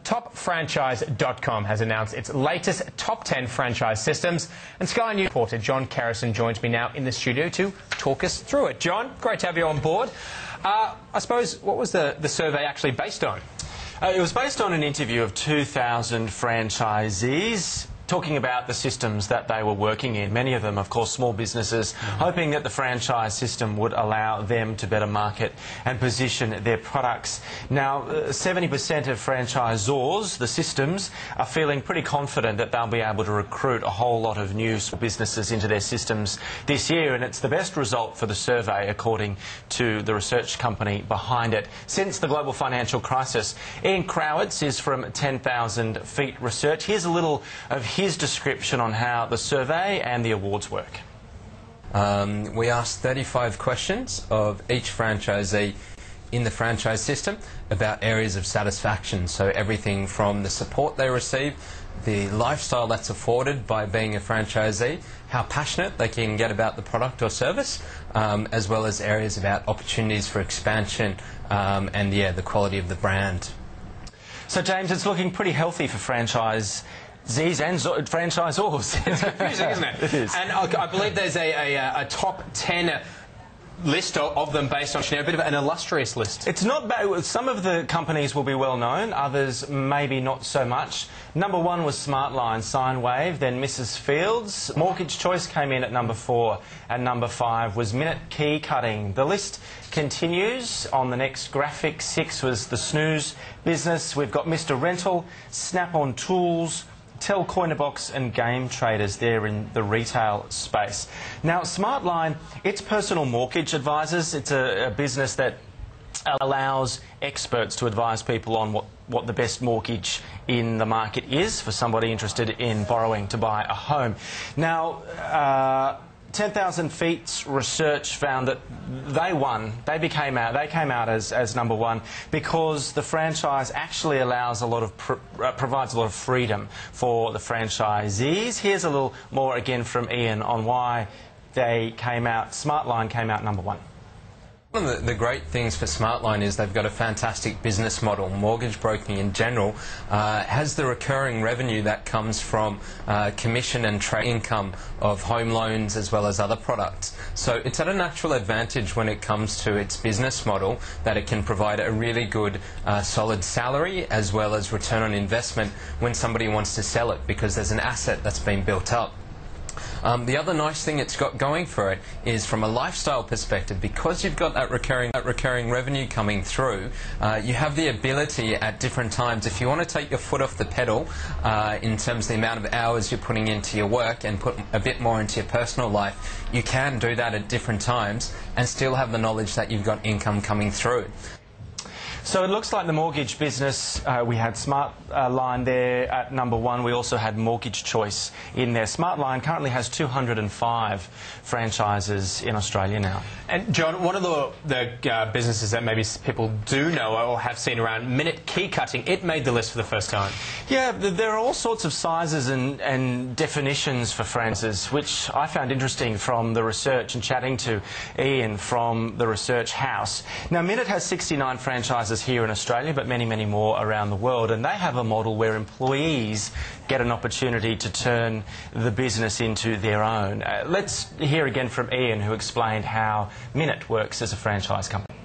TopFranchise.com has announced its latest top 10 franchise systems, and Sky News reporter John Carrison joins me now in the studio to talk us through it. John, great to have you on board. I suppose, what was the survey actually based on? It was based on an interview of 2,000 franchisees talking about the systems that they were working in. Many of them, of course, small businesses, hoping that the franchise system would allow them to better market and position their products. Now, 70% of franchisors, the systems, are feeling pretty confident that they'll be able to recruit a whole lot of new businesses into their systems this year, and it's the best result for the survey, according to the research company behind it, since the global financial crisis. Ian Crowitz is from 10,000 Feet Research. Here's a little of his description on how the survey and the awards work. We asked 35 questions of each franchisee in the franchise system about areas of satisfaction, so everything from the support they receive, the lifestyle that's afforded by being a franchisee, how passionate they can get about the product or service, as well as areas about opportunities for expansion and, the quality of the brand. So, James, it's looking pretty healthy for franchisees and franchisors. It's confusing, isn't it? It is. And I believe there's a top 10 list of them based on a bit of an illustrious list. It's not bad. Some of the companies will be well known, others maybe not so much. Number 1 was Smartline, Sinewave, then Mrs. Fields. Mortgage Choice came in at number 4, and number 5 was Minute Key Cutting. The list continues on the next graphic. 6 was the Snooze Business. We've got Mr. Rental, Snap-on Tools, Tell Coinabox and Game Traders there in the retail space. Now, Smartline, it's personal mortgage advisors. It's a business that allows experts to advise people on what the best mortgage in the market is for somebody interested in borrowing to buy a home. Now, 10,000 Feet's research found that they won. They came out as number 1 because the franchise actually allows provides a lot of freedom for the franchisees. Here's a little more again from Ian on why Smartline came out number 1. One of the great things for Smartline is they've got a fantastic business model. Mortgage broking in general has the recurring revenue that comes from commission and trade income of home loans as well as other products. So it's at a natural advantage when it comes to its business model that it can provide a really good solid salary as well as return on investment when somebody wants to sell it, because there's an asset that's been built up. The other nice thing it's got going for it is from a lifestyle perspective, because you've got that recurring revenue coming through, you have the ability at different times, if you want to take your foot off the pedal in terms of the amount of hours you're putting into your work and put a bit more into your personal life, you can do that at different times and still have the knowledge that you've got income coming through. So it looks like the mortgage business, we had Smartline there at number 1. We also had Mortgage Choice in there. Smartline currently has 205 franchises in Australia now. And John, one of the businesses that maybe people do know or have seen around, Minute Key Cutting, it made the list for the first time. Yeah, there are all sorts of sizes and definitions for franchises, which I found interesting from the research and chatting to Ian from the research house. Now, Minute has 69 franchises here in Australia, but many, many more around the world, and they have a model where employees get an opportunity to turn the business into their own. Let's hear again from Ian, who explained how Minute works as a franchise company.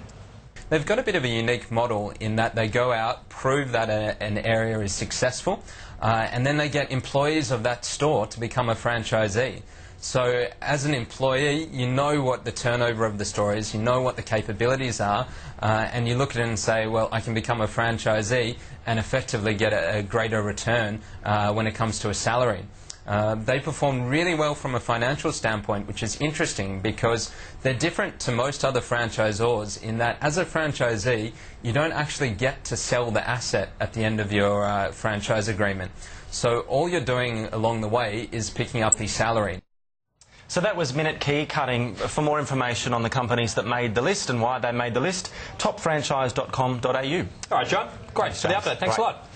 They've got a bit of a unique model in that they go out, prove that an area is successful, and then they get employees of that store to become a franchisee. So as an employee, you know what the turnover of the store is, you know what the capabilities are, and you look at it and say, well, I can become a franchisee and effectively get a greater return when it comes to a salary. They perform really well from a financial standpoint, which is interesting because they're different to most other franchisors in that as a franchisee, you don't actually get to sell the asset at the end of your franchise agreement. So all you're doing along the way is picking up the salary. So that was Minute Key Cutting. For more information on the companies that made the list and why they made the list, topfranchise.com.au. All right, John. Great. For the update. Thanks a lot.